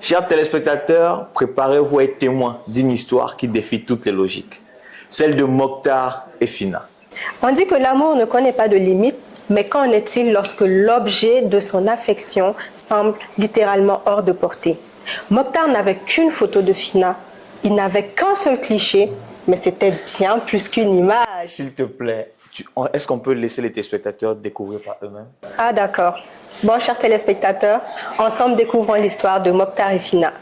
Chers téléspectateurs, préparez-vous à être témoins d'une histoire qui défie toutes les logiques. Celle de Mokhtar et Fina. On dit que l'amour ne connaît pas de limites, mais qu'en est-il lorsque l'objet de son affection semble littéralement hors de portée? Mokhtar n'avait qu'une photo de Fina. Il n'avait qu'un seul cliché, mais c'était bien plus qu'une image. S'il te plaît, est-ce qu'on peut laisser les téléspectateurs découvrir par eux-mêmes? Ah d'accord. Bon, chers téléspectateurs, ensemble découvrons l'histoire de Mokhtar et Fina.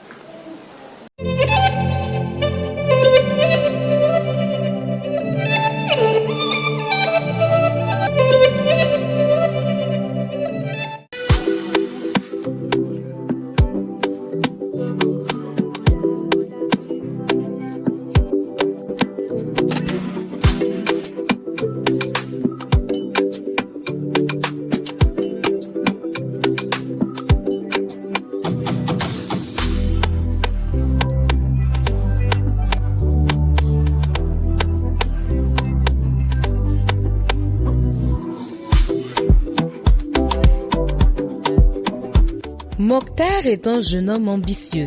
Mokhtar est un jeune homme ambitieux.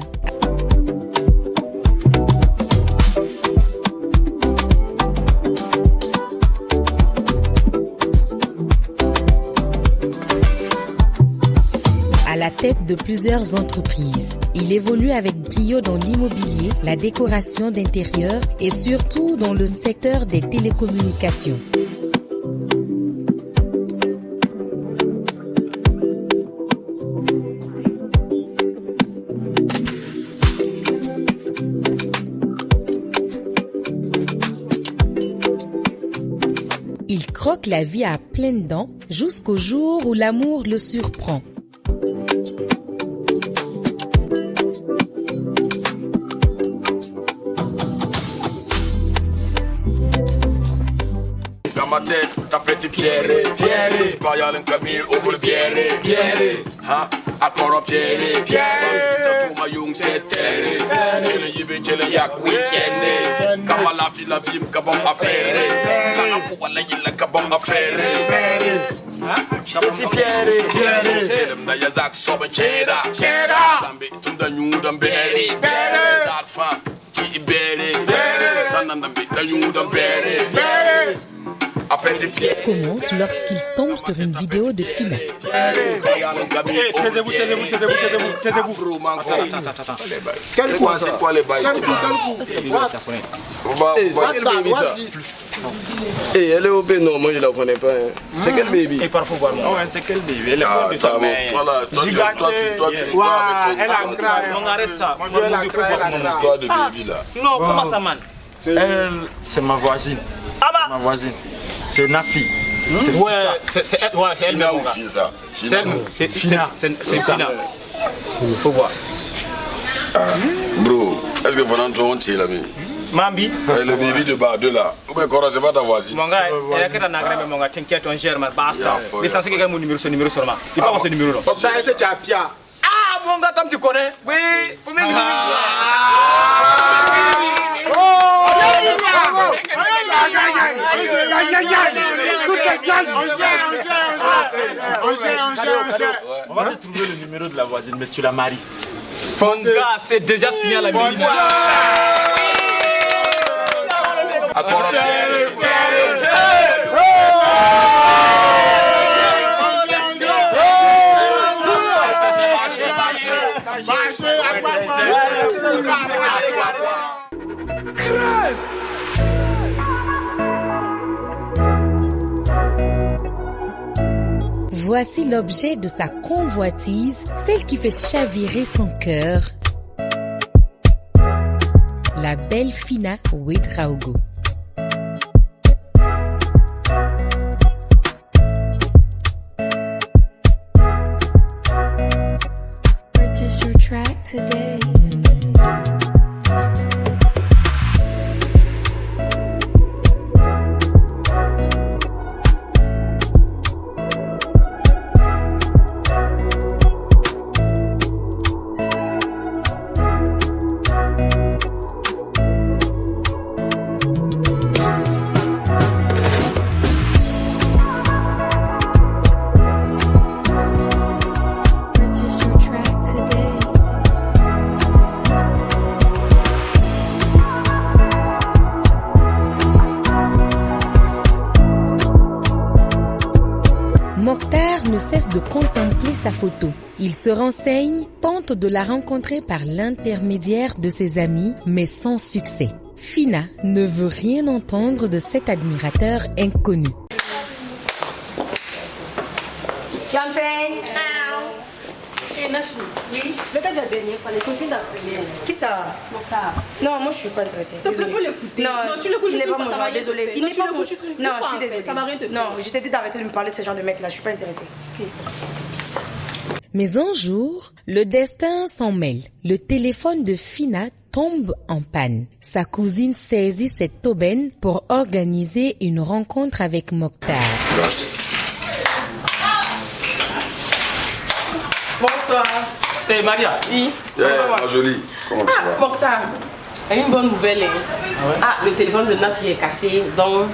À la tête de plusieurs entreprises, il évolue avec brio dans l'immobilier, la décoration d'intérieur et surtout dans le secteur des télécommunications. Il croque la vie à pleines dents jusqu'au jour où l'amour le surprend. Dans ma tête, ta petite pierre, tu parles à l'encamille, au le pierre, hein, à corps pierre, t'as tout ma young c'est terre, le yibé, le yak, week-end, comme la fille, la vie, comme on faire, quand la yilla, comme on faire. Petit pierre, c'est le Nayazak Sobe Cheda, Dambi, Tunda New Dambere, Darfa, Ti Bere, Sanandambi, the New Dambere. Commence lorsqu'il tombe sur une vidéo de Fina. Taisez-vous. Quel quoi, c'est quoi les bails? Eh, elle est au Bénin, moi je la connais pas. C'est quel baby? Et parfois voir moi. Ouais, c'est quel baby? Elle est Ah, bonne de ça, mais... toi, Elle a craint. On arrête ça. mon histoire de baby là. Non, comment ça, man? Elle, c'est ma voisine. Ah bah! Ma voisine. C'est Nafi. Ouais, c'est elle. Fina ou Fisa? C'est Fina. C'est Fina. Faut voir. Bro, est-ce que vous en trouvez là, mais? Mambi. Le baby de bas, de là. Ou bien, c'est pas ta voisine? Mon gars, elle a qu'à n'agréer, mais mon gars, t'inquiète, on gère, mais basta. L'essentiel que mon numéro, c'est numéro seulement. Il pas ce numéro là. Ça, c'est Tchapia. Ah, mon gars, tu connais? Oui. Faut même On va te trouver le numéro de la voisine, mais tu la maries. Mon gars, c'est déjà signé à la mairie. Voici l'objet de sa convoitise, celle qui fait chavirer son cœur. La belle Fina Ouedraogo. Purchase your track today. de contempler sa photo. Il se renseigne, tente de la rencontrer par l'intermédiaire de ses amis, mais sans succès. Fina ne veut rien entendre de cet admirateur inconnu. Oui, le cas de la dernière fois, les copines d'après. Qui ça? Non, moi je suis pas intéressée. Il faut l'écouter. Non, tu l'écoutes, il n'est pas mon genre, désolé. Il n'est pas mon... Non, je suis désolée. Ça va rien te faire. Non, je t'ai dit d'arrêter de me parler de ce genre de mec là, je suis pas intéressée. Mais un jour, le destin s'en mêle. Le téléphone de Fina tombe en panne. Sa cousine saisit cette aubaine pour organiser une rencontre avec Mokhtar. Bonsoir. Hey Maria. Oui. Ma jolie. Comment tu vas? Mokhtar, il y a une bonne nouvelle. Le téléphone de Nafi est cassé. Donc,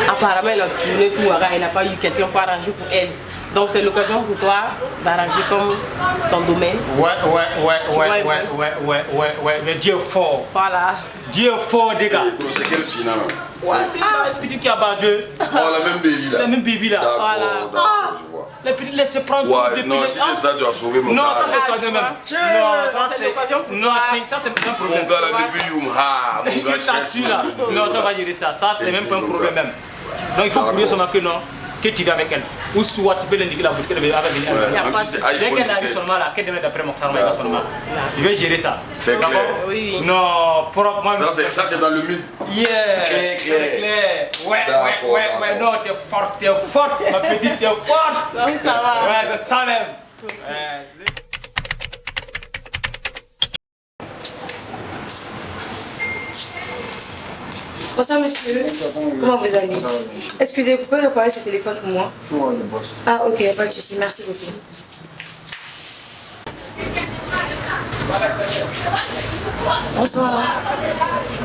apparemment, elle a tourné tout. Elle n'a pas eu quelqu'un pour arranger pour elle. Donc, c'est l'occasion pour toi d'arranger comme c'est ton domaine. Ouais. Mais Dieu est fort. Voilà. Dieu est fort, les gars. C'est quelle fille, là? Ouais, c'est la petite qui a bas deux. Oh, la même baby, là. La même baby, là. D'accord, Voilà. d'accord, je vois. La petite laisse prendre Ouais, non, si c'est ça, tu as sauvé mon Non, gars. ça c'est l'occasion même. Non, ça c'est l'occasion pour Non, toi. ça c'est pas un problème. Mon gars, là, depuis Yumha, mon gars, Il t'assure là. Non, ça va gérer ça. Ça c'est même pas un problème même. Donc il faut prouver seulement que non, que tu vas avec elle. Ou soit tu peux l'indiquer la boutique, elle va venir. Dès qu'elle arrive seulement là, qu'elle devrait d'après Mokhtar, je vais gérer ça. C'est clair. Oui. Non, pour moi. Ça c'est dans le mythe. Yeah. Clair. Ouais. Non, t'es forte, ma petite, t'es forte. Donc ça va. Ouais, c'est ça même. Bonsoir monsieur, comment vous allez? Excusez, vous pouvez réparer ce téléphone pour moi? Ah ok, pas de souci, merci beaucoup. Bonsoir.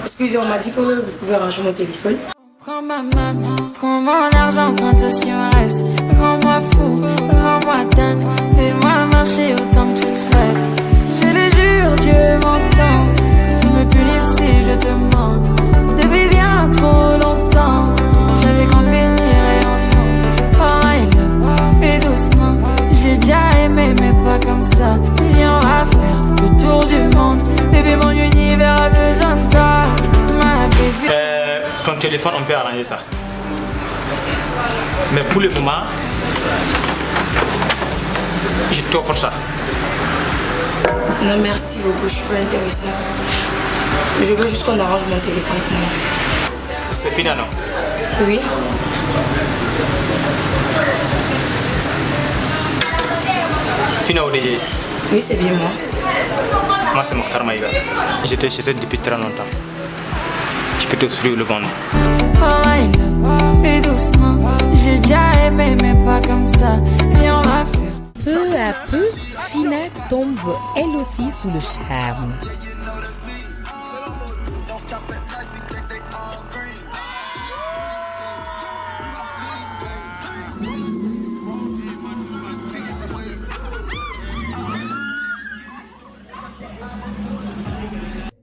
Excusez, on m'a dit que vous pouvez ranger mon téléphone. Prends ma main, prends mon argent, prends tout ce qui me reste. Rends-moi fou, rends-moi dingue. Fais-moi marcher autant que tu le souhaites. Je le jure, Dieu m'entend. Tu me punis si je te mens. Depuis bien trop longtemps, j'avais qu'on finirait ensemble. Oh my love, fais doucement. J'ai déjà aimé, mais pas comme ça. Viens, on va faire le tour du monde. Bébé, mon univers a besoin de toi. Ma bébé. Ton téléphone, on peut arranger ça. Mais pour le moment, je t'offre ça. Non merci beaucoup, je suis pas intéressée. Je veux juste qu'on arrange mon téléphone pour moi. C'est fini, non? Oui. Fini au DG. Oui, c'est bien moi. Moi, c'est Mokhtar Maïga. J'étais chez elle depuis très longtemps. Je peux t'offrir le bon nom. Oh my love, fais doucement. J'ai déjà aimé, mais pas comme ça. Viens, on va faire. Peu à peu, Fina tombe elle aussi sous le charme.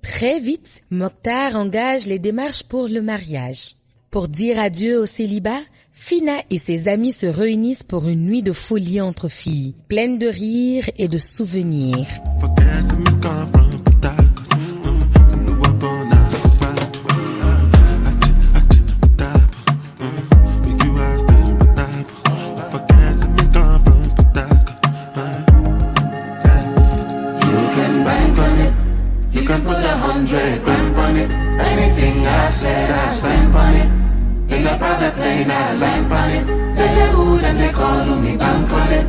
Très vite, Mokhtar engage les démarches pour le mariage. Pour dire adieu au célibat, Fina et ses amis se réunissent pour une nuit de folie entre filles, pleine de rires et de souvenirs. You can put 100 grand on it. Anything I said, I stand on it. In a private plane, I land on it. They hood and they call me bank on it.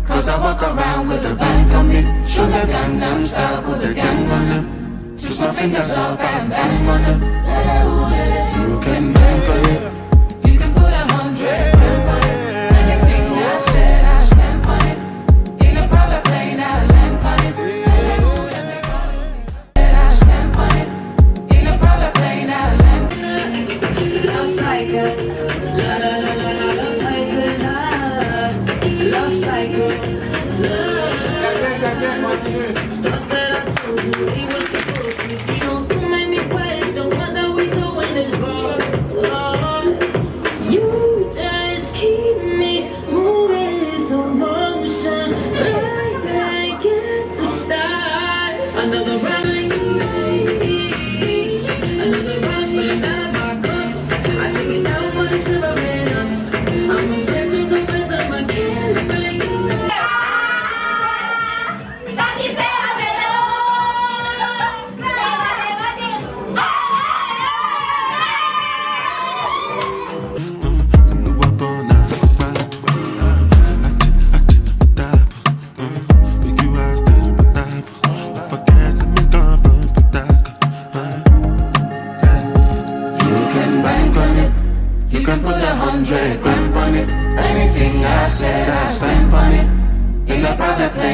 Cause I walk around with a bank on me. Show the Gangnam Style, put the gang on them. Twist my fingers up and bang on them. You can bank on it. You can put 100 grand on it. Anything I said, I stand on it. In a private plane, I land on it. You just keep me moving so long.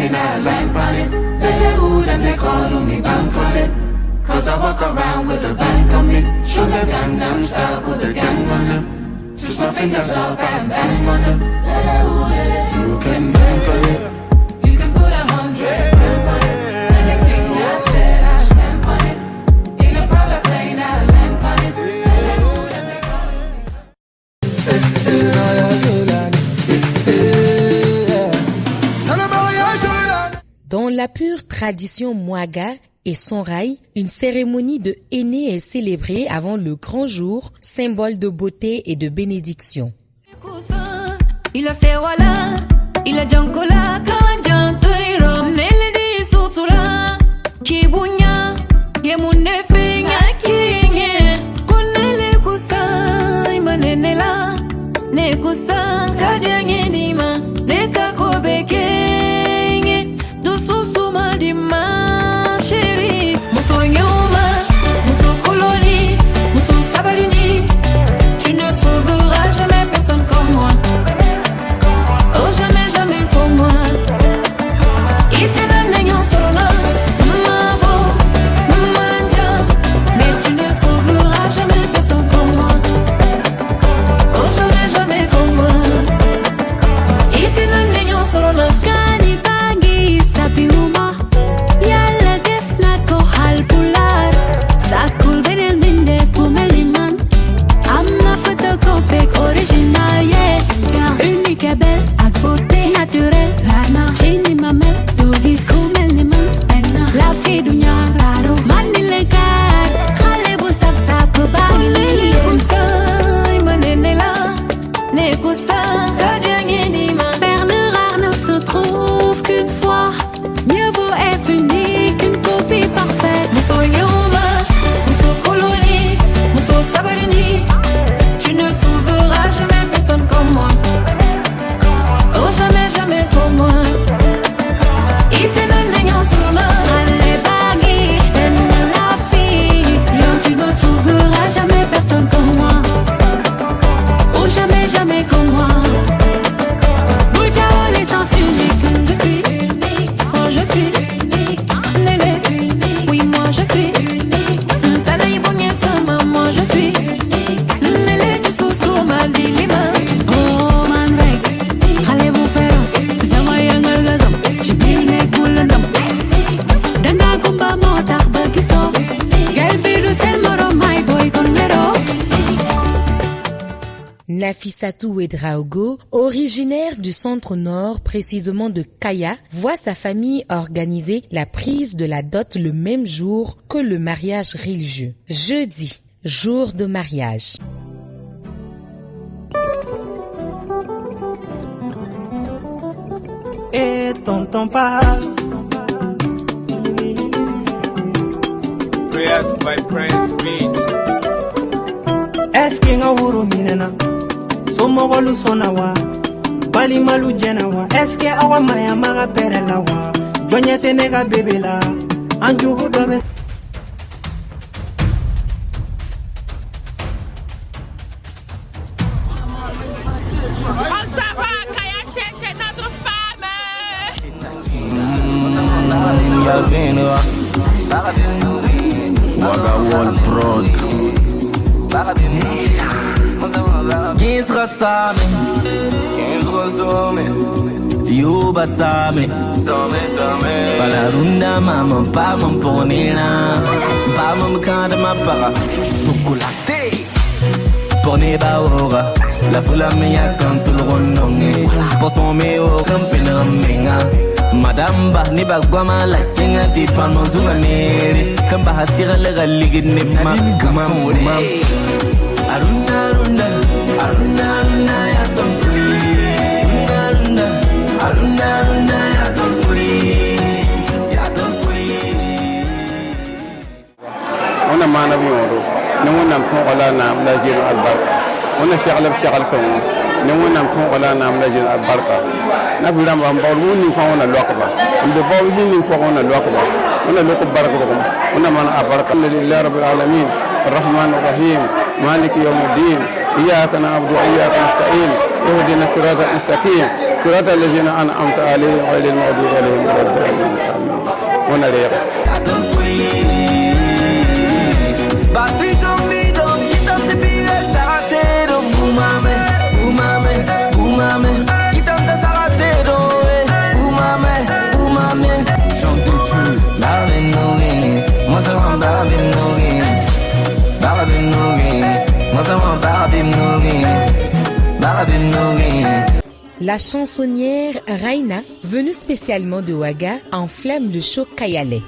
plane, I land on it. Lelehood and they call me Bankole. Cause I walk around with a bank on me. Show them Gangnam Style with the gang on them. Twist my fingers up and bang on them. You can bank on it. You can put 100 grand on it. Anything I said, I stamp on it. In a private plane, I land on it. Lelehood and they call me. Dans la pure tradition Mwaga et Sonrai, une cérémonie de henné est célébrée avant le grand jour, symbole de beauté et de bénédiction. Tu ne trouveras jamais personne comme moi. Oh, jamais, jamais comme moi. Mais tu ne trouveras jamais personne comme moi. Oh, jamais, jamais comme moi. Kani bangi sabi uma Yalla def na ko halpular Sakul benel min def pomeliman Amna photocopie original, yeah. Car unique et belle, à beauté naturelle Rana, chini mamel, dogis, kumel ni man Enna, la fille du nyararo Mani lekar, khale bu saf sap bagi Neli kusay, manene la Ne kusay, kadyangi ni man se trouve qu'une fois, mieux vaut être unique qu'une copie parfaite. Muso Yoma, Muso Koloni, Muso Sabarini, tu ne trouveras jamais personne comme moi. Oh, jamais, jamais comme moi. Itena nenyo surna, ale bagi, enna la fille. Yo, tu ne trouveras jamais personne comme moi. Oh, jamais, jamais comme moi. Je suis unique, moi je suis unique, Nele unique, oui moi je suis unique, Tanaï Bonye Sama, moi je suis unique, Nele du Sousou Madilima, oh man rek, Khale bu féroce, Zama yangal gazam, Chibine Goulandam, Danga Kumba Motar Bagiso, Galbiru Sel Moro My Boy Convero. Nafissatou Ouedraogo, originaire du centre-nord, précisément de Kaya, voit sa famille organiser la prise de la dot le même jour que le mariage religieux. Jeudi, jour de mariage. Et tonton parle. Created by Prince Beat. Est-ce qu'il y a un minena? Somogolu sonawa, balimalu jenawa. Est-ce que awa maya maga perelawa? Jonyete nega bebela, anjubu dobe. On s'en va, Kaya chercher notre femme. Waga Wall Prod. Gisra Same, Yuba Same, Balarunda Mama, Pamam Ponina, Pamam Kandama Para, Chocolate, Pone Baora, La Fula Mea Cantulrononge, Posomeo Campina Menga. Madame Bah ni bagwama la kenga di pano zunganere kamba hasira le galigi ni ma Aruna aruna aruna aruna ya ton free aruna aruna aruna ya ton free ona mana bioro nunguna mkola na mlajiro albarka ona shagala shagal songo nunguna mkola na mlajiro albarka na firam ram bawl woni fa ona lokba inde bawl ni ko ona lokba ona lok baraka ko ona man abaraka lillahi rabbil alamin الرحمن الرحيم مالك يوم الدين إياك نعبد وإياك نستعين اهدنا الصراط المستقيم صراط الذين أنعمت عليهم غير المغضوب عليهم ولا الضالين ونريق La chansonnière Raina, venue spécialement de Ouaga, enflamme le show Kayalé.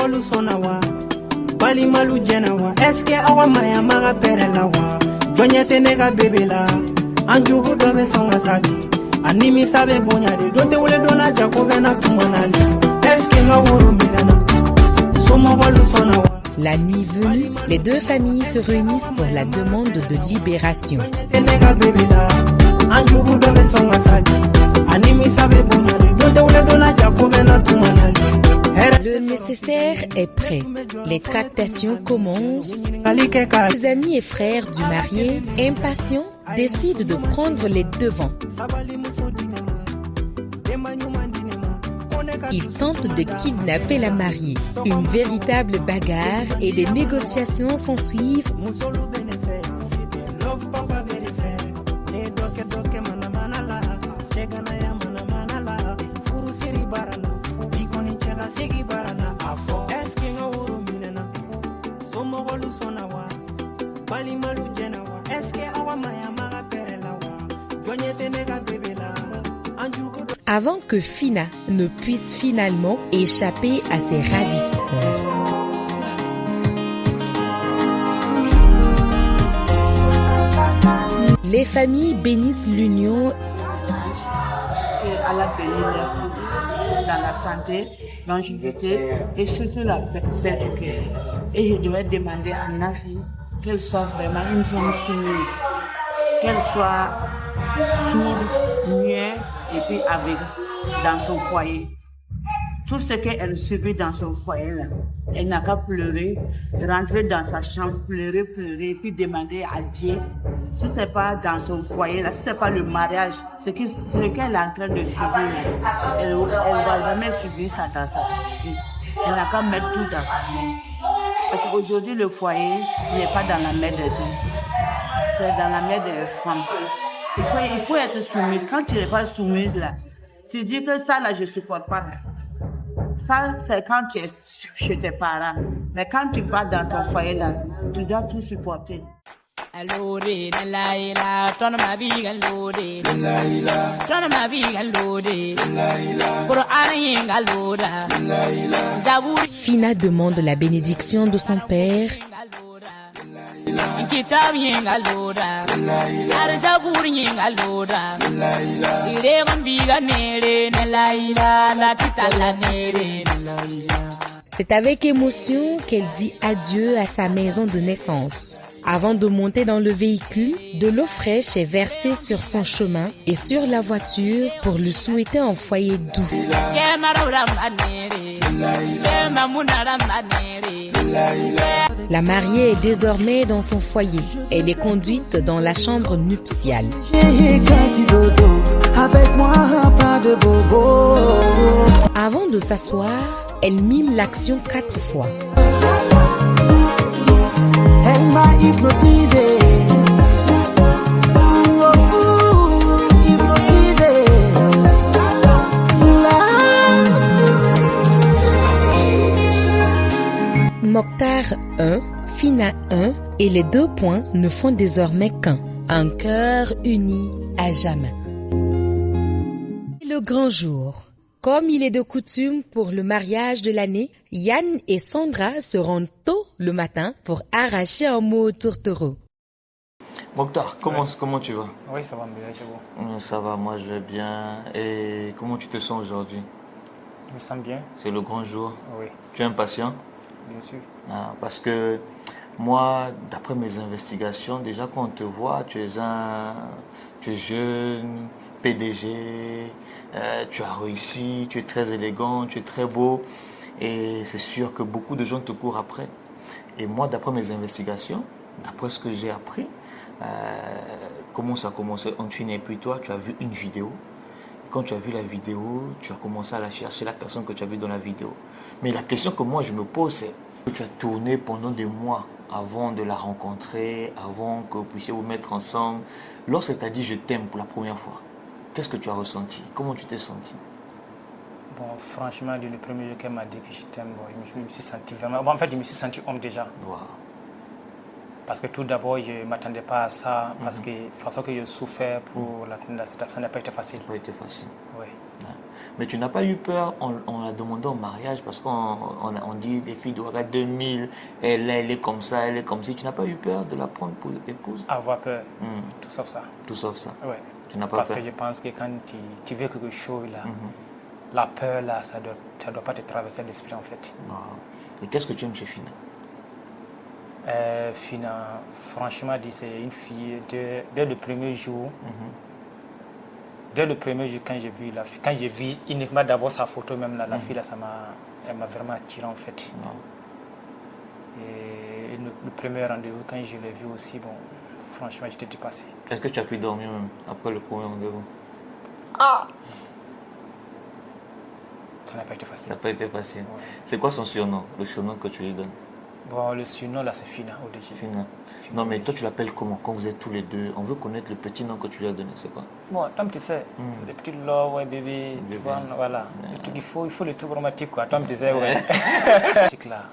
malu sona wa bali malu jena wa eske awa maya maga pere la wa jonyete ne ga bebe la anjugu do be songa sabi animi sabe bonya de do te wole dona jako bena tumanali eske nga woro milana La nuit venue, les deux familles se réunissent pour la demande de libération. Le nécessaire est prêt. Les tractations commencent. Les amis et frères du marié, impatients, décident de prendre les devants. Ils tentent de kidnapper la mariée. Une véritable bagarre et des négociations s'ensuivent. Avant que Fina ne puisse finalement échapper à ses ravisseurs. Les familles bénissent l'union. Que Allah bénisse leur couple dans la santé, longévité et surtout la paix du cœur. Et je devais demander à Nafi qu'elle soit vraiment une femme soumise, qu'elle soit sourde, muette et puis aveugle dans son foyer. Tout ce qu'elle subit dans son foyer, là, elle n'a qu'à pleurer, rentrer dans sa chambre, pleurer, et puis demander à Dieu. Si ce n'est pas dans son foyer, là, si ce n'est pas le mariage, ce qu'elle est en train de subir, là, elle ne va jamais subir ça dans sa vie. Elle n'a qu'à mettre tout dans sa main. Parce qu'aujourd'hui, le foyer n'est pas dans la main des hommes, c'est dans la main des femmes. Il faut être soumise. Quand tu n'es pas soumise, là, tu dis que ça, là, je ne supporte pas. Là. Ça, c'est quand tu es chez tes parents. Mais quand tu pars dans ton foyer, là, tu dois tout supporter. Fina demande la bénédiction de son père. C'est avec émotion qu'elle dit adieu à sa maison de naissance. Avant de monter dans le véhicule, de l'eau fraîche est versée sur son chemin et sur la voiture pour lui souhaiter un foyer doux. La mariée est désormais dans son foyer. Elle est conduite dans la chambre nuptiale. Avant de s'asseoir, elle mime l'action 4 fois. Elle m'a hypnotisé. Hypnotisé. Mokhtar 1, Fina 1 et les 2 points ne font désormais qu'un. Un cœur uni à jamais. Le grand jour. Comme il est de coutume pour le mariage de l'année, Yann et Sandra se rendent tôt le matin pour arracher un mot au tourtereau. Mokhtar, comment tu vas? Oui, ça va bien, c'est bon. Ça va, moi je vais bien. Et comment tu te sens aujourd'hui? Je me sens bien. C'est le grand jour. Oui. Tu es impatient? Bien sûr. Parce que moi, d'après mes investigations, déjà quand on te voit, tu es jeune, PDG, tu as réussi, tu es très élégant, tu es très beau. Et c'est sûr que beaucoup de gens te courent après. Et moi, d'après mes investigations, d'après ce que j'ai appris, comment ça a commencé en Chine. Et puis toi, tu as vu une vidéo. Quand tu as vu la vidéo, tu as commencé à la chercher, la personne que tu as vue dans la vidéo. Mais la question que moi je me pose, c'est que tu as tourné pendant des mois avant de la rencontrer, avant que vous puissiez vous mettre ensemble. Lorsqu'elle t'a dit je t'aime pour la première fois, qu'est-ce que tu as ressenti? Comment tu t'es senti? Bon, franchement, le premier jour qu'elle m'a dit que je t'aime, je me suis senti vraiment... Bon, en fait, je me suis senti homme déjà. Wow. Parce que tout d'abord, je ne m'attendais pas à ça, parce que la façon que je souffrais pour cette personne n'a pas été facile. Ça n'a pas été facile. Oui. Ouais. Mais tu n'as pas eu peur en la demandant en mariage, parce qu'on dit les filles doivent être 2000, elle est comme ça, elle est comme si. Tu n'as pas eu peur de la prendre pour épouse? Avoir peur, tout sauf ça. Tout sauf ça? Oui. Tu n'as pas parce peur? Que je pense que quand tu veux quelque chose, là, la peur, là, ça doit ça ne doit pas te traverser l'esprit en fait. Wow. Et qu'est-ce que tu aimes chez Fina? Fina, franchement dit, c'est une fille dès le premier jour. Dès le premier jour, quand j'ai vu uniquement d'abord sa photo, même là, la fille là, elle m'a vraiment attiré en fait. Et le premier rendez-vous, quand je l'ai vu aussi, bon, franchement, j'étais dépassé. Est-ce que tu as pu dormir même après le premier rendez-vous? Ça n'a pas été facile. Ça n'a pas été facile. Ouais. C'est quoi son surnom, le surnom que tu lui donnes? Bon, le surnom là, c'est Fina au début. Fina. Non, mais toi, tu l'appelles comment quand vous êtes tous les deux? On veut connaître le petit nom que tu lui as donné, c'est quoi? Bon, Tom, tu sais, c'est des petits love, ouais, bébé, tu vois, voilà. Le truc, il faut le truc romantique, quoi. Tom, tu sais, ouais. Le truc là,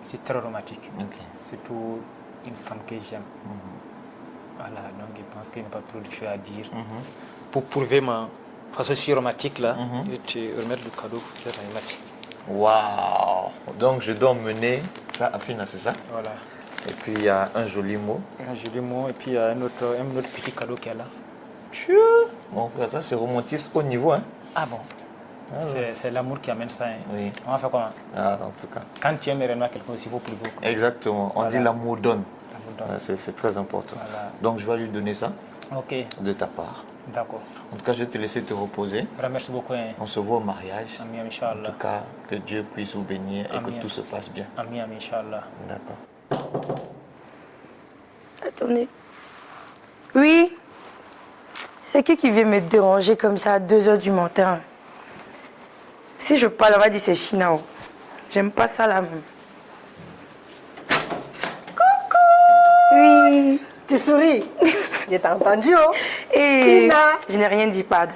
c'est très romantique. Surtout une femme que j'aime. Voilà, donc je pense qu'il n'y a pas trop de choses à dire. Pour prouver ma façon si romantique là, je vais te remettre le cadeau, je vais remettre. Waouh! Donc je dois mener ça à Fina, c'est ça? Voilà. Et puis il y a un joli mot. Un joli mot, et puis il y a un autre petit cadeau qu'elle a. Bon, ça c'est romantique au niveau, hein? Ah bon? C'est l'amour qui amène ça. Hein. Oui. On va faire comment? En tout cas. Quand tu aimes réellement quelqu'un aussi, il faut prouver. Exactement. On dit l'amour donne. Donne. C'est très important. Voilà. Donc je vais lui donner ça. Ok. De ta part. D'accord. En tout cas, je vais te laisser te reposer. Merci beaucoup. Hein. On se voit au mariage. Amin, Inch'Allah. En tout cas, que Dieu puisse vous bénir et que tout se passe bien. Amin, Inch'Allah. D'accord. Attendez. Oui? C'est qui vient me déranger comme ça à 2h du matin? Si je parle, on va dire c'est Fina. J'aime pas ça là même. Coucou! Oui. Tu souris? Je t'ai entendu, oh. Et Fina. je n'ai rien dit, pardon.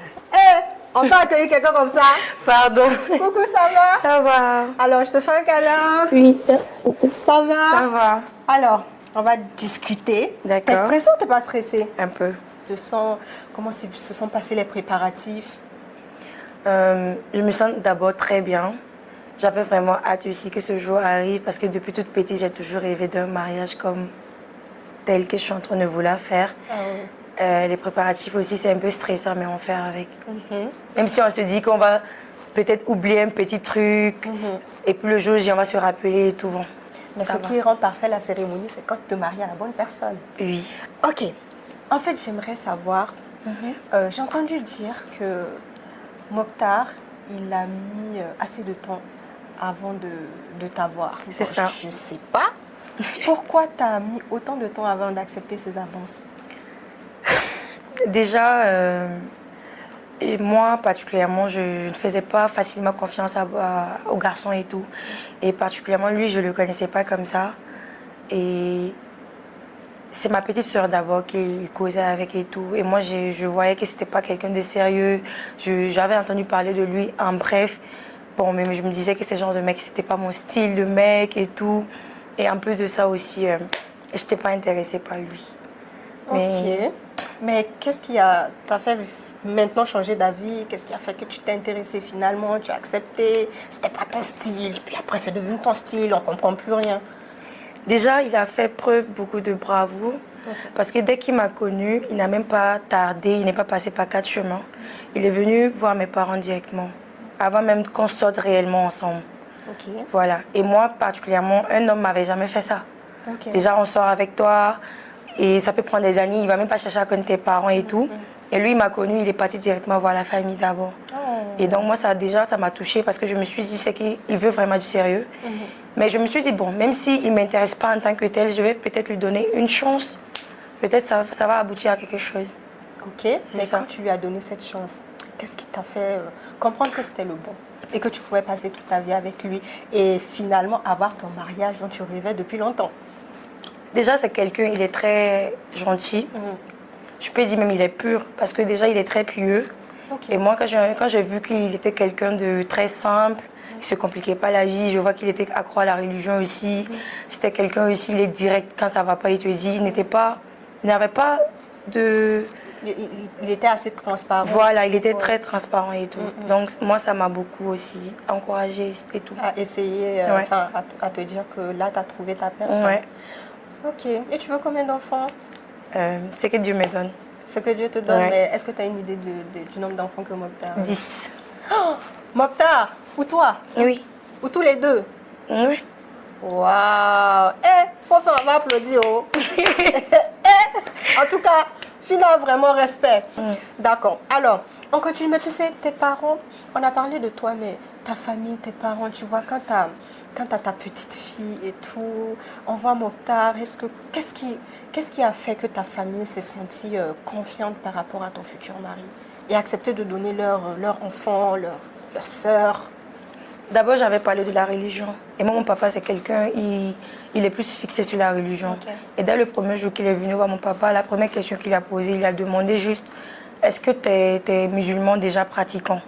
On peut accueillir quelqu'un comme ça? Pardon. Coucou, ça va? Ça va. Alors, je te fais un câlin? Oui. Ça va? Ça va. Alors, on va discuter. D'accord. T'es stressée ou t'es pas stressée? Un peu. Comment se sont passés les préparatifs? Je me sens d'abord très bien. J'avais vraiment hâte aussi que ce jour arrive parce que depuis toute petite, j'ai toujours rêvé d'un mariage comme tel que je suis en train de vouloir faire. Les préparatifs aussi, c'est un peu stressant, mais on va faire avec. Même si on se dit qu'on va peut-être oublier un petit truc, et puis le jour J, on va se rappeler et tout. Bon, mais ce qui rend parfait la cérémonie, c'est quand tu te maries à la bonne personne. Oui. Ok. En fait, j'aimerais savoir, j'ai entendu dire que Mokhtar, il a mis assez de temps avant de t'avoir. C'est ça. Je ne sais pas. Pourquoi tu as mis autant de temps avant d'accepter ces avances? Déjà, et moi particulièrement, je ne faisais pas facilement confiance aux garçons et tout. Et particulièrement lui, je ne le connaissais pas comme ça. Et c'est ma petite soeur d'abord qu'il causait avec et tout. Et moi, je voyais que c'était pas quelqu'un de sérieux. J'avais entendu parler de lui en bref. Bon, mais je me disais que ce genre de mec, c'était pas mon style de mec et tout. Et en plus de ça aussi, je n'étais pas intéressée par lui. Ok. Mais qu'est-ce qui t'a fait maintenant changer d'avis? Qu'est-ce qui a fait que tu t'es intéressée finalement? Tu as accepté? C'était pas ton style. Et puis après, c'est devenu ton style. On comprend plus rien. Déjà, il a fait preuve beaucoup de bravoure. Parce que dès qu'il m'a connue, il n'a même pas tardé. Il n'est pas passé par 4 chemins. Il est venu voir mes parents directement. Avant même qu'on sorte réellement ensemble. Voilà. Et moi, particulièrement, un homme ne m'avait jamais fait ça. Déjà, on sort avec toi et ça peut prendre des années. Il ne va même pas chercher à connaître tes parents et tout. Et lui, il m'a connu, il est parti directement voir la famille d'abord. Et donc, moi, ça m'a touchée parce que je me suis dit, c'est qu'il veut vraiment du sérieux. Mais je me suis dit, bon, même s'il ne m'intéresse pas en tant que tel, je vais peut-être lui donner une chance. Peut-être ça va aboutir à quelque chose. Ok, mais quand tu lui as donné cette chance, qu'est-ce qui t'a fait comprendre que c'était le bon et que tu pouvais passer toute ta vie avec lui et finalement avoir ton mariage dont tu rêvais depuis longtemps? Déjà, c'est quelqu'un, il est très gentil. Je peux dire même il est pur parce que déjà, il est très pieux. Et moi, quand j'ai vu qu'il était quelqu'un de très simple, il ne se compliquait pas la vie, je vois qu'il était accro à la religion aussi. C'était quelqu'un aussi, il est direct quand ça ne va pas, il te dit. Il n'avait pas de... Il était assez transparent. Voilà, il était très transparent et tout. Donc moi, ça m'a beaucoup aussi encouragée et tout. À essayer, à te dire que là, tu as trouvé ta personne. Ouais. Ok. Et tu veux combien d'enfants? Ce que Dieu me donne. Ce que Dieu te donne, mais est-ce que tu as une idée du nombre d'enfants que Mokhtar a? 10. Oh, Mokhtar, Ou toi? Oui. Ou tous les deux? Oui. Waouh! Faut faire, on va applaudir. Oh. En tout cas, Fina, vraiment respect. D'accord. Alors, on continue. Mais tu sais, tes parents, on a parlé de toi, mais ta famille, tes parents, tu vois, quand tu as ta petite fille et tout, on voit Mokhtar, qu'est-ce qui a fait que ta famille s'est sentie confiante par rapport à ton futur mari et a accepté de donner leur enfant, leur sœur? D'abord, j'avais parlé de la religion. Et moi, mon papa, c'est quelqu'un, il est plus fixé sur la religion. Okay. Et dès le premier jour qu'il est venu voir mon papa, la première question qu'il a posée, il a demandé juste, est-ce que tu es musulman déjà pratiquant?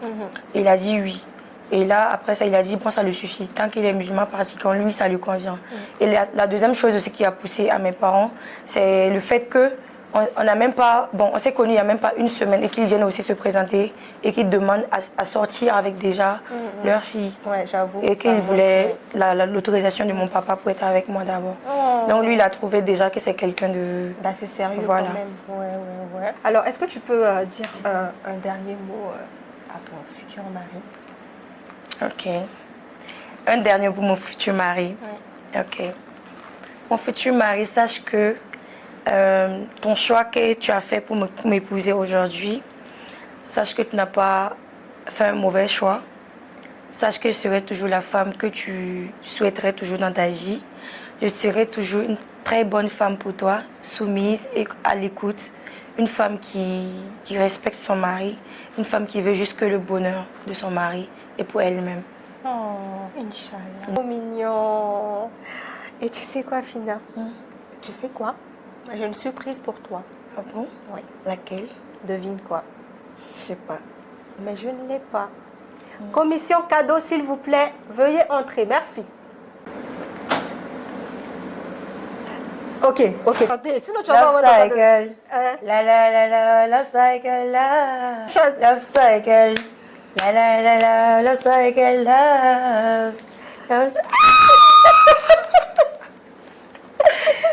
Et il a dit oui. Et là, après ça, il a dit, bon, ça lui suffit. Tant qu'il est musulman pratiquant, lui, ça lui convient. Et la deuxième chose aussi qui a poussé à mes parents, c'est le fait que on n'a même pas, on s'est connus il n'y a même pas une semaine et qu'ils viennent aussi se présenter et qu'ils demandent à sortir avec déjà leur fille. Ouais, j'avoue. Et qu'ils voulaient l'autorisation de mon papa pour être avec moi d'abord. Donc lui, il a trouvé déjà que c'est quelqu'un d'assez sérieux voilà. quand même. Ouais. Alors, est-ce que tu peux dire un dernier mot à ton futur mari? Ok. Un dernier mot pour mon futur mari. Ouais. Ok. Mon futur mari, sache que ton choix que tu as fait pour m'épouser aujourd'hui, sache que tu n'as pas fait un mauvais choix. Sache que je serai toujours la femme que tu souhaiterais toujours dans ta vie. Je serai toujours une très bonne femme pour toi, soumise et à l'écoute. Une femme qui respecte son mari, une femme qui veut juste que le bonheur de son mari et pour elle-même. Oh, Inch'Allah. Oh, mignon. Et tu sais quoi, Fina? Tu sais quoi? J'ai une surprise pour toi. Ah bon? Oui. Laquelle? Devine quoi? Je sais pas. Mais je ne l'ai pas. Commission cadeau, s'il vous plaît. Veuillez entrer. Merci. Ok. Sinon, tu vas love cycle. La la la la, love cycle, la. Love cycle. La la la la, love cycle, love.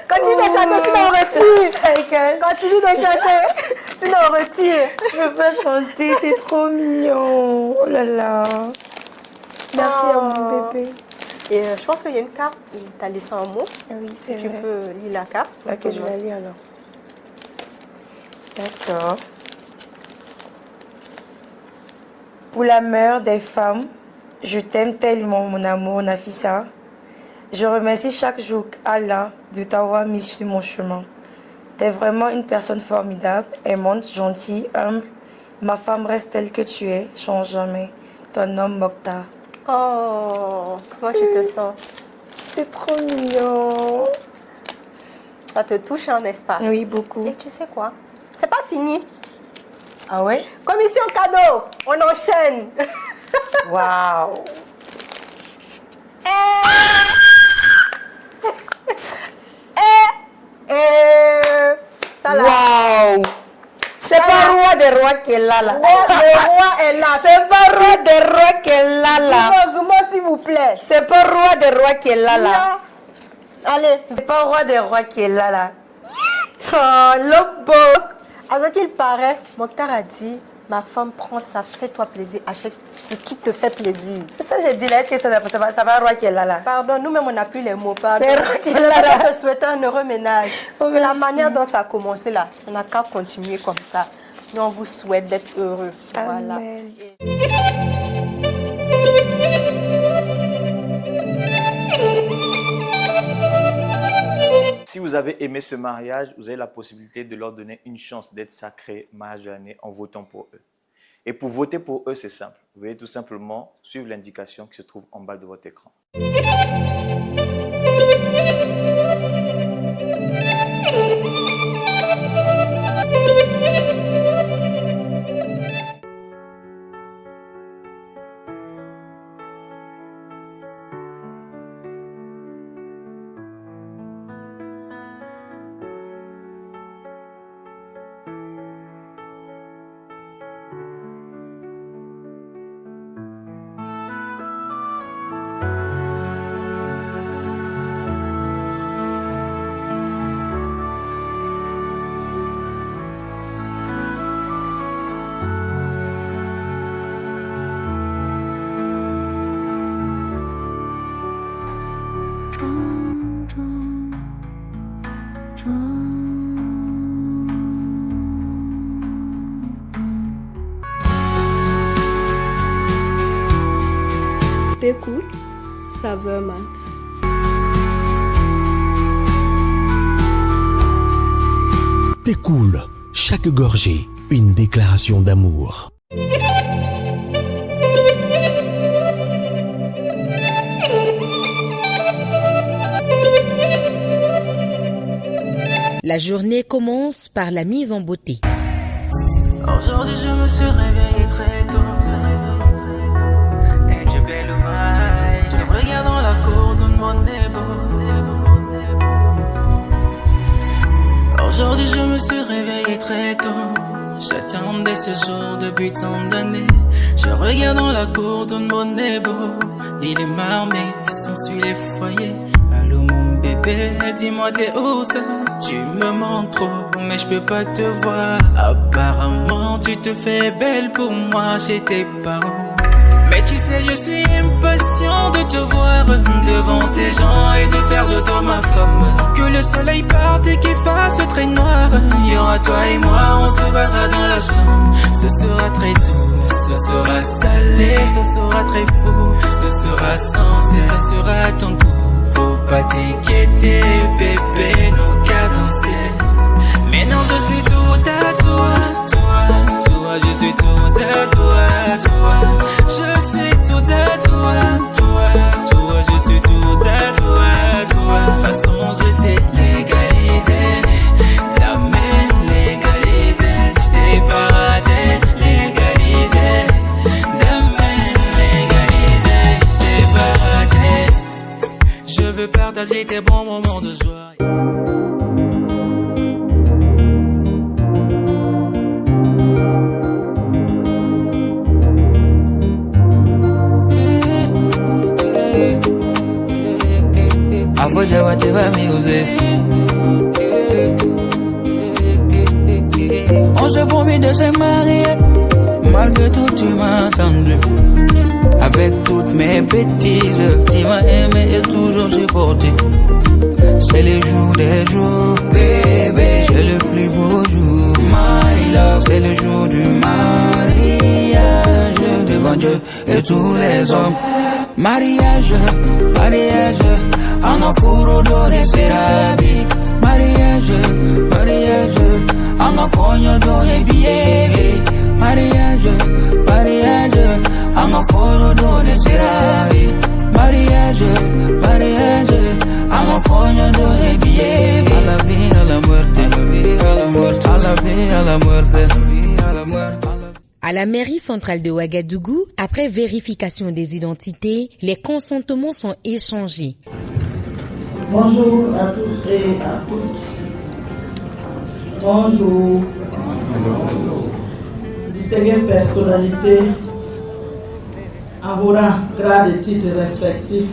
Continue de chanter, sinon on retire. Continue de chanter, sinon on retire. Je peux pas chanter, c'est trop mignon. Oh là là. Merci à mon bébé. Et je pense qu'il y a une carte, il t'a laissé un mot. Oui, c'est vrai. Tu peux lire la carte. Ok, je vais la lire alors. D'accord. Pour la meilleure des femmes, je t'aime tellement, mon amour, Nafissa. Je remercie chaque jour Allah de t'avoir mis sur mon chemin. T'es vraiment une personne formidable, aimante, gentille, humble. Ma femme reste telle que tu es, change jamais. Ton homme Mokhtar. Oh, comment tu te sens? C'est trop mignon. Ça te touche, n'est-ce pas? Oui, beaucoup. Et tu sais quoi? C'est pas fini. Ah ouais? Commission cadeau, on enchaîne. Waouh. Ça là. Waouh. C'est pas roi des rois qui est là. Le roi est là. C'est pas roi des rois qui est là. Zouma, s'il vous plaît. C'est pas roi des rois qui est là. Allez. C'est pas roi des rois qui est là. Oh, le beau. À ce qu'il paraît, Mokhtar a dit, ma femme prend ça, fais-toi plaisir, achète ce qui te fait plaisir. C'est ça que j'ai dit là, est-ce que ça va roi qui est là? Pardon, nous-mêmes on n'a plus les mots. Pardon. C'est roi qui est là. Je te souhaite un heureux ménage. Oh, la manière dont ça a commencé là, ça n'a qu'à continuer comme ça. Nous on vous souhaite d'être heureux. Amen. Voilà. Si vous avez aimé ce mariage, vous avez la possibilité de leur donner une chance d'être sacré mariage de l'année en votant pour eux. Et pour voter pour eux, c'est simple. Vous allez tout simplement suivre l'indication qui se trouve en bas de votre écran. Thé cool, saveur menthe. Thé cool, chaque gorgée, une déclaration d'amour. La journée commence par la mise en beauté. Aujourd'hui je me suis réveillé très tôt. Et je belle maille. Je regarde dans la cour de mon nebo. Aujourd'hui je me suis réveillé très tôt. J'attendais ce jour depuis tant d'années. Je regarde dans la cour de mon nebo. Et les marmites sont sur les foyers. Allô mon bébé, dis-moi t'es où ça? Tu me manques trop, mais je peux pas te voir. Apparemment tu te fais belle pour moi chez tes parents. Mais tu sais je suis impatient de te voir devant tes gens et de faire de toi ma femme. Que le soleil parte et qu'il fasse très noir. Il y aura toi et moi, on se battra dans la chambre. Ce sera très doux, ce sera salé, ce sera très fou. Ce sera sensé, ça sera ton goût. Faut pas t'inquiéter bébé, nos cadences. Maintenant je suis tout à toi, toi, je suis tout à toi, toi. Je suis tout à toi, toi, je suis tout à toi, toi. De toute façon je t'ai légalisé, ta main légalisée. Je t'ai paradé, légalisé, ta main légalisée. Je t'ai paradé. Je veux partager tes bons moments de joie. Avoya te va music. On s'est promis de se marier. Malgré tout tu m'as attendu. Avec toutes mes bêtises, tu m'as aimé et toujours supporté. C'est le jour des jours, bébé. C'est le plus beau jour, my love. C'est le jour du mariage devant Dieu et tous les hommes. Mariage, mariage. Ana furo done serabi. Mariage, mariage. Ana fonyo done biye. Mariage, mariage. Ana furo done serabi. Mariage, mariage. Ana fonyo done biye. A la vie, a la muerte. A la muerte, a la vie, a la muerte. A la muerte. À la mairie centrale de Ouagadougou, après vérification des identités, les consentements sont échangés. Bonjour à tous et à toutes. Bonjour. Distinguées personnalités, en vos rangs, grades et titres respectifs,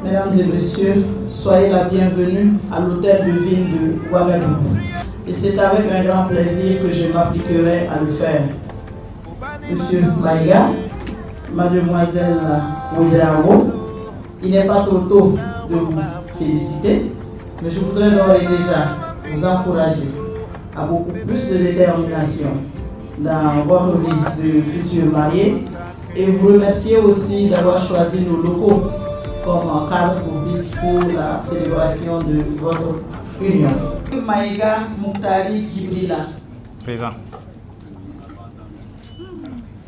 mesdames et messieurs, soyez la bienvenue à l'hôtel de ville de Ouagadougou. Et c'est avec un grand plaisir que je m'appliquerai à le faire. Monsieur Maïga, mademoiselle Ouedraogo, il n'est pas trop tôt de vous féliciter, mais je voudrais d'ores et déjà vous encourager à beaucoup plus de détermination dans votre vie de futur marié et vous remercier aussi d'avoir choisi nos locaux comme cadre propice pour la célébration de votre union. Maïga Moutari Gibrila. Présent.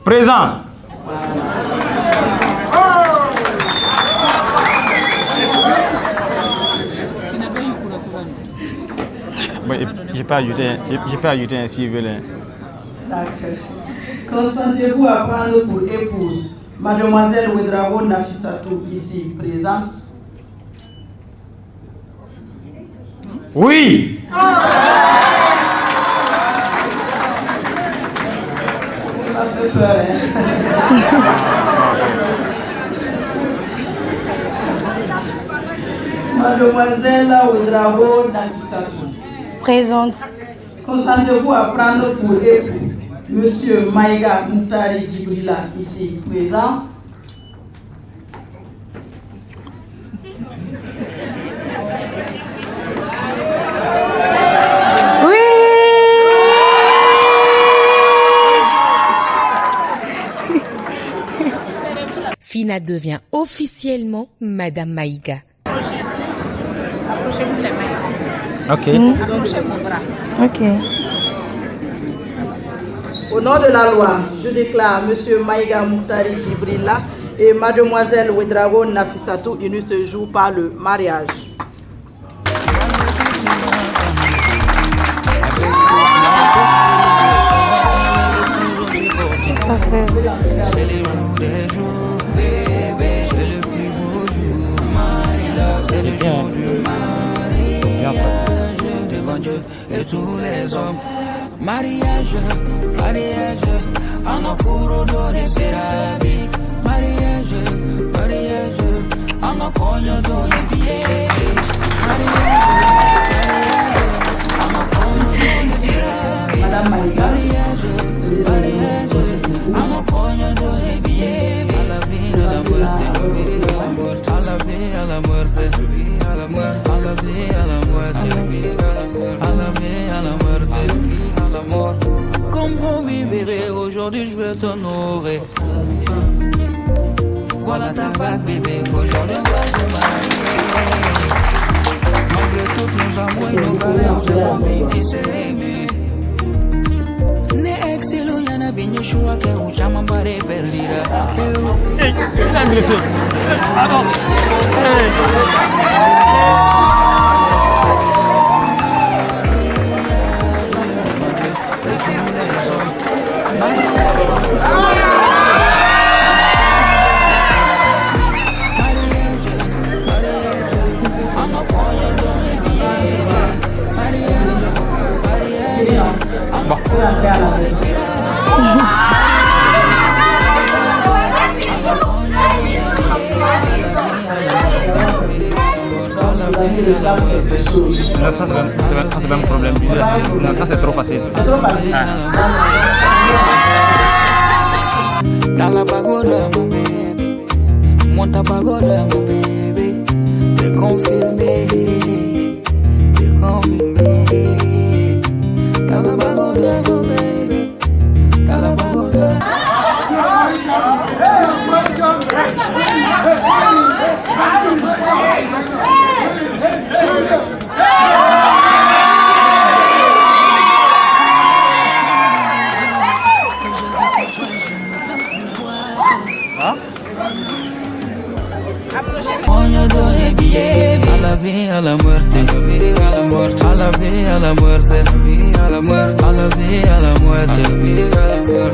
Présent. Bon, j'ai pas ajouté un civil. D'accord. Consentez-vous à prendre pour épouse mademoiselle Ouedraogo Nafissatou ici présente? Oui. Ça fait peur, hein? Mademoiselle Ouedraogo Nafissatou. Présente. Consentez-vous à prendre pour époux Monsieur Maïga Moutari Gibrila ici présent? Fina devient officiellement Madame Maïga. Approchez-vous les mains. Ok. Donc, j'ai mon bras. Ok. Au nom de la loi, je déclare M. Maïga Moutari Djibrila et Mademoiselle Ouedraogo Nafissatou unis ce jour par le mariage. C'est les jours des jours, bébé, c'est le plus beau jour. C'est le jour du mariage devant Dieu et tous les hommes. Mariage, mariage, en offre donner serabi. Mariage, mariage, en offre donner billet. Mariage, en offre donner serabi. Madame Maïga, mariage, en offre donner billet. A la vie, à la muerte, à la vie, à la muerte, à la muerte, à la vie, à la muerte, à la vie, à la muerte. Comme promis bébé, aujourd'hui je vais t'honorer. Voilà ta bague bébé, aujourd'hui on va se marier. Malgré toutes nos amours et nos galères, on s'est promis de s'aimer. Ne excellent, y'en a bien choix que ou jamais m'barrer perdira. Hey, agressé. Attends. Non, ça c'est pas un problème. Non, ça c'est trop facile. C'est trop facile. Dans la pagoda, mon bébé. Monte à pagoda, mon bébé. T'es confirmé. T'es confirmé. Dans la pagoda, mon bébé. Dans la pagoda. A la vie, a la muerte, a la muerte, a la vie, a la muerte, a la muerte, a la vie, a la muerte,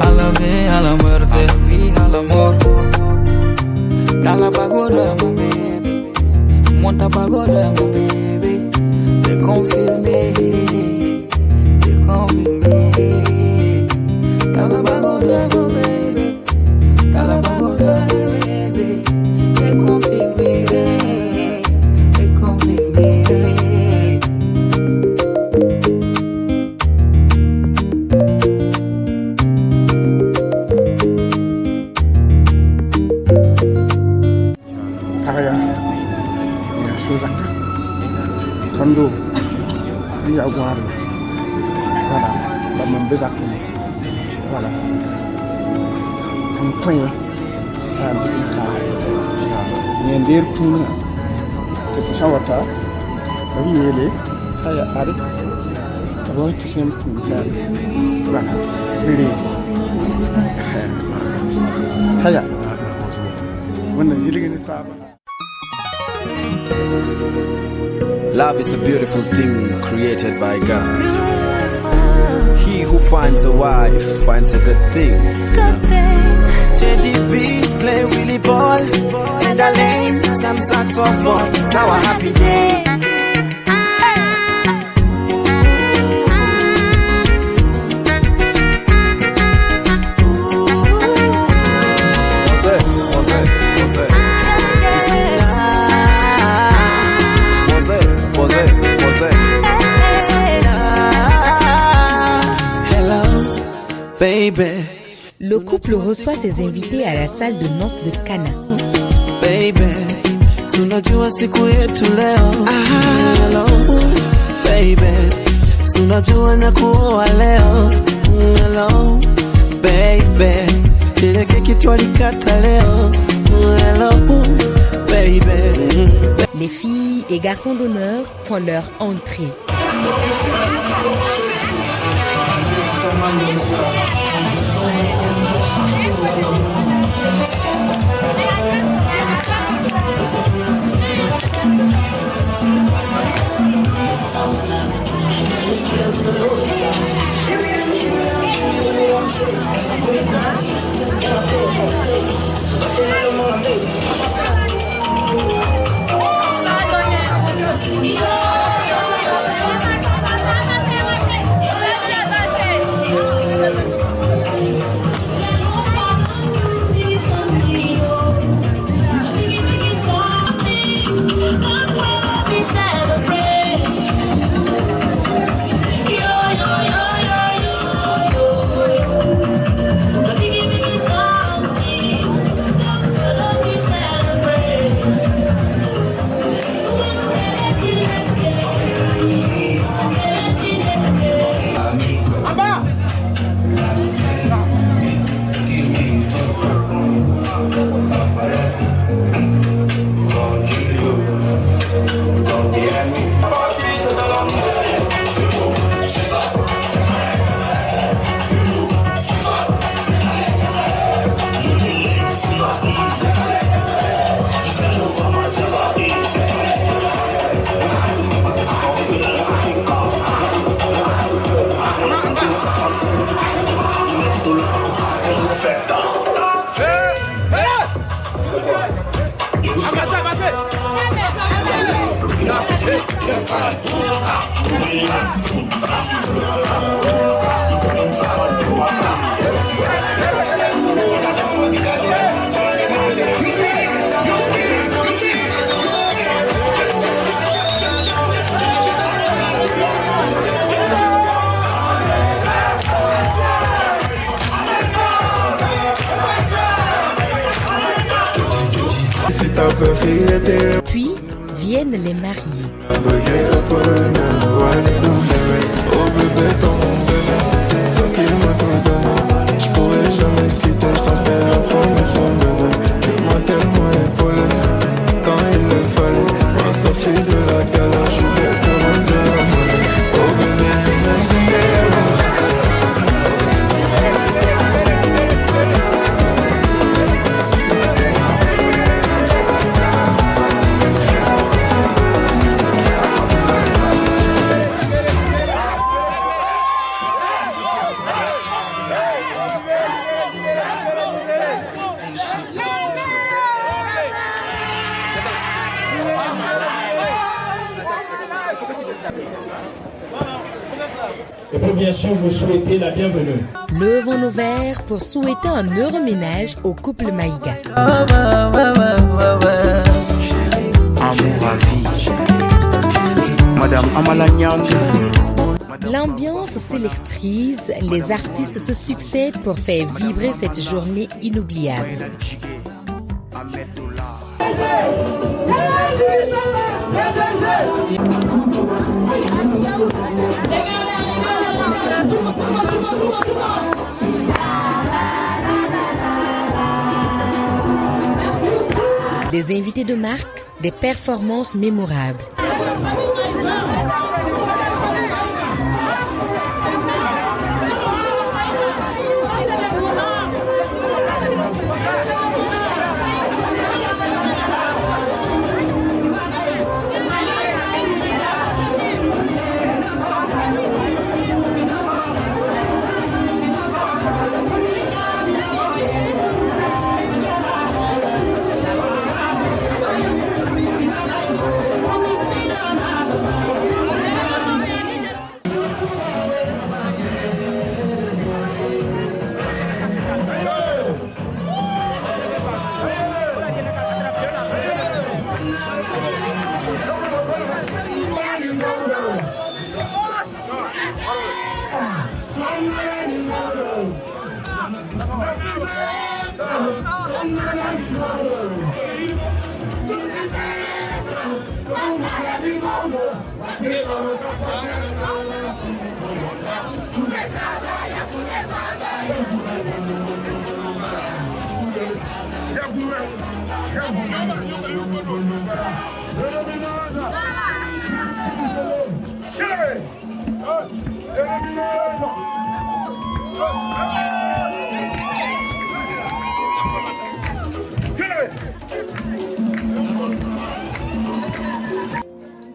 a la vie, a la muerte, a la muerte. Dans la pagoda, mon bébé, monte à pagoda, mon bébé, t'es confirmé, t'es confirmé. Dans la pagoda, mon bébé, dans la pagoda, bébé, t'es confirmé. Sando, il y a voilà, la même bête à tout. Voilà. Comme point, il y a un peu de temps. C'est ça, voilà. Oui, il est. Il y a un peu qui s'est un peu de voilà. Il est. Il y a. When the Gilligan is Papa. Love is a beautiful thing created by God. He who finds a wife finds a good thing. JDB play Willie Ball and I lane some saxophone. Now a happy day. Le couple reçoit ses invités à la salle de noces de Cana. Baby, sunajua siku yetu leo. Hello, baby, sunajua nakuoa leo. Hello, baby, ile keki twalikata leo. hello, baby. Les filles et garçons d'honneur font leur entrée. Puis viennent les mariés. Je pourrais jamais te quitter, je t'en fais la promesse, mon bébé. Tu m'as tellement épaulé quand il le fallait. Ma sortie de la galère, je vais te rendre la monnaie. Oh bébé, Et pour bien sûr vous souhaiter la bienvenue. Levons nos verres pour souhaiter un heureux ménage au couple Maïga. Amour à vie, Madame Amalanyang. L'ambiance s'électrise, les artistes se succèdent pour faire vibrer cette journée inoubliable. Des invités de marque, des performances mémorables.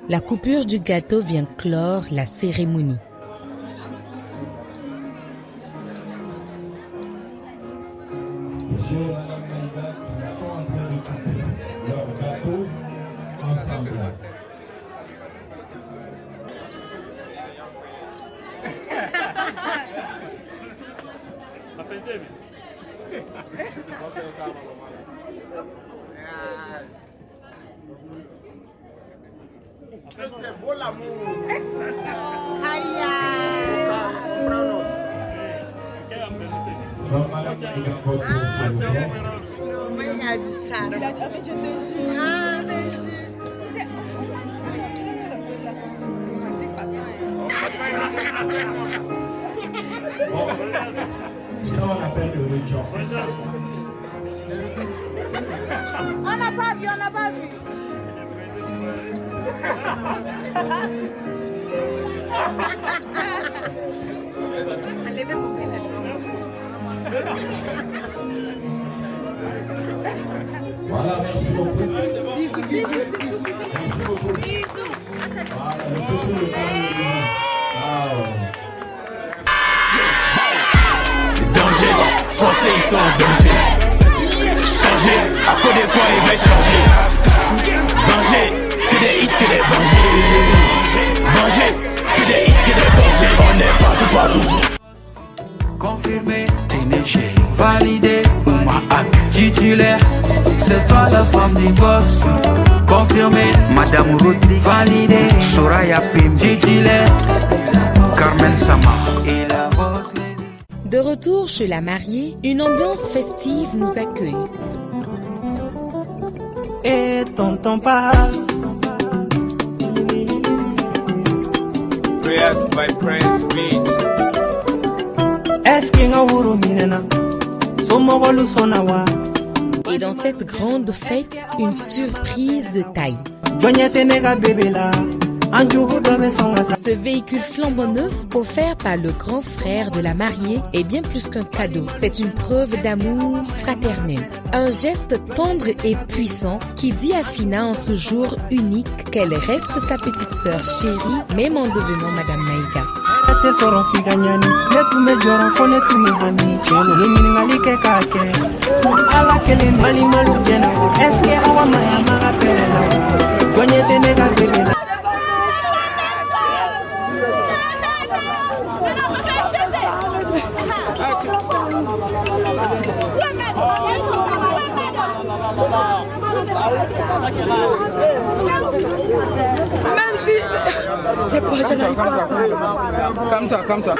La coupure du gâteau vient clore la cérémonie. Monsieur et Madame Maïga sont en train de couper leur gâteau ensemble. C'est beau l'amour. Ça, on appelle le rituel. On n'a pas vu, on n'a pas vu. Voilà, merci beaucoup. Merci beaucoup. Voilà, le petit le Danger, français ils sont en danger. Changer, à côté de quoi il va changer. Danger, que des hits, que des dangers. Danger, que des hits, que des dangers. On est partout, partout. Confirmé, validé, titulaire, c'est toi la femme du boss. Confirmé, Madame Rodri, validé, Soraya Pim, titulaire, Carmen Sama. Et la boss lady. De retour chez la mariée, une ambiance festive nous accueille. Et tonton parle. Created by Prince Beat. Et dans cette grande fête, une surprise de taille. Ce véhicule flambant neuf, offert par le grand frère de la mariée, est bien plus qu'un cadeau. C'est une preuve d'amour fraternel. Un geste tendre et puissant qui dit à Fina en ce jour unique qu'elle reste sa petite sœur chérie, même en devenant Madame Maïga. Même si je n'arrive pas. Calme-toi, calme-toi.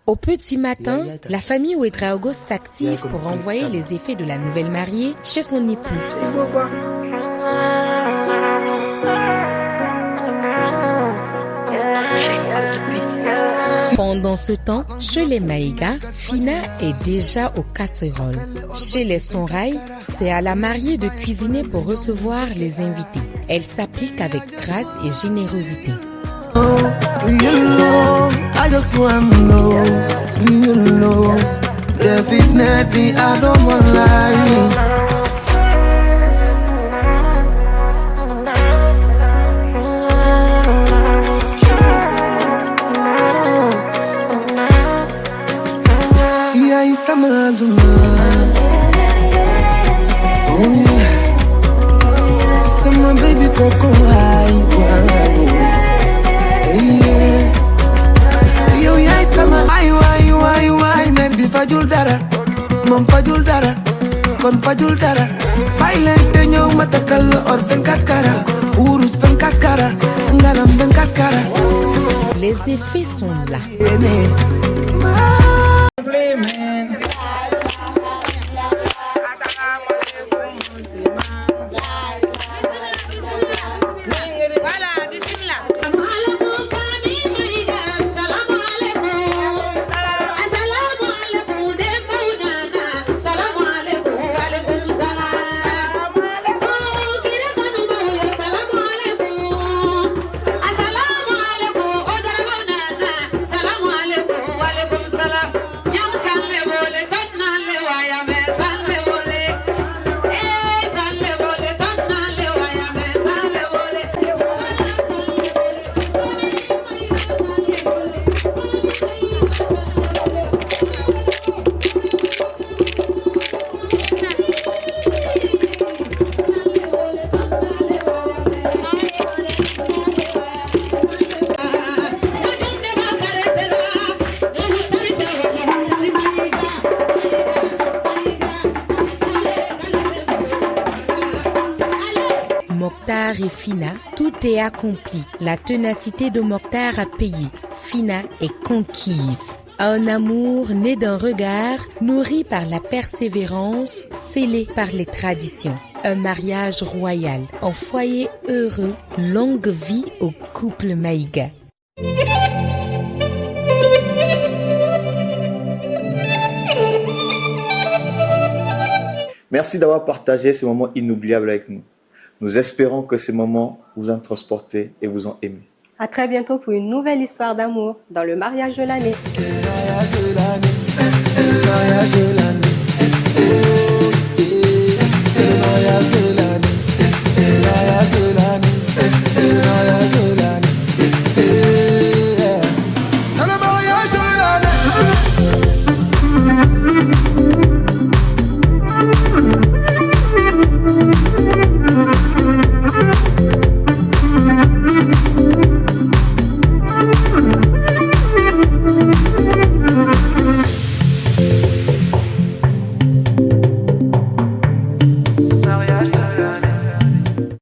Au petit matin, la famille Ouedraogo s'active pour envoyer les effets de la nouvelle mariée chez son époux. Pendant ce temps, chez les Maïga, Fina est déjà aux casseroles. Chez les Sonraï, c'est à la mariée de cuisiner pour recevoir les invités. Elle s'applique avec grâce et générosité. I just wanna know, you know, definitely I don't wanna lie. Yeah, it's a man to man. Oh yeah, some baby coco high. Yeah. Yo yaay sama ay mer bi fajul dara moom fajul dara kon fajul dara bàyyi leen te ñëw ma takkal la or 24 kara wurus 24 kara ngalam 24 kara. Les effets sont là. Mokhtar et Fina, tout est accompli. La ténacité de Mokhtar a payé. Fina est conquise. Un amour né d'un regard, nourri par la persévérance, scellé par les traditions. Un mariage royal, un foyer heureux, longue vie au couple Maïga. Merci d'avoir partagé ce moment inoubliable avec nous. Nous espérons que ces moments vous ont transporté et vous ont aimé. À très bientôt pour une nouvelle histoire d'amour dans le mariage de l'année.